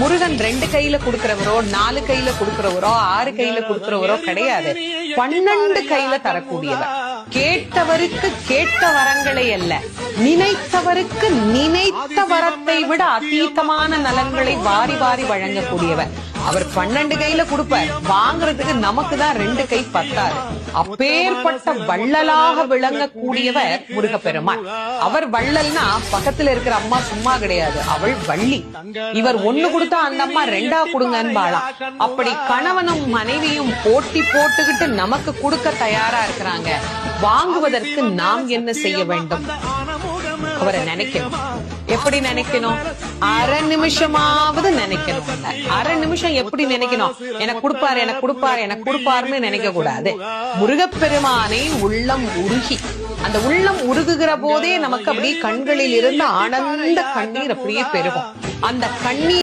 முருகன் 2 கையில கொடுக்கிறவரோ 4 கையில கொடுக்கிறவரோ 6 கையில கொடுக்கிறவரோ கிடையாது. 12 கையில தரக்கூடியவர். கேட்டவருக்கு கேட்ட வரங்களை அல்ல, நினைத்தவருக்கு நினைத்த வரத்தை விட அதீதமான நலன்களை வாரி வாரி வழங்கக்கூடியவர். அவர் 12 கையில கொடுப்பார், வாங்குறதுக்கு நமக்கு தான் 2 கை பத்தாது. அப்பேற்பட்ட வள்ளலாக விளங்கக்கூடியவர் முருகப்பெருமான். அவர் வள்ளல்னா பக்கத்துல இருக்கிற அம்மா சும்மா கிடையாது, அவள் வள்ளி. இவர் 1 கொடுத்தா அந்த அம்மா 2 கொடுங்கன்னு வாழாம். அப்படி கணவனும் மனைவியும் போட்டி போட்டுக்கிட்டு நமக்கு கொடுக்க தயாரா இருக்கிறாங்க. வாங்குவதற்கு நாம் என்ன செய்ய வேண்டும்? அவரை நினைக்கணும். எப்படி நினைக்கணும்? அரை நிமிஷமாவது நினைக்கணும். அரை நிமிஷம் எப்படி நினைக்கணும்? எனக்கு கொடுப்பாரு, எனக்கு கொடுப்பாரு, எனக்கு கொடுப்பாருன்னு நினைக்க கூடாது. முருகப்பெருமானை உள்ளம் உருகி, அந்த உள்ளம் உருகுகிற போதே நமக்கு அப்படியே கண்களில் இருந்து ஆனந்த கண்ணீர் அப்படியே பெருகும். அந்த கண்ணீர்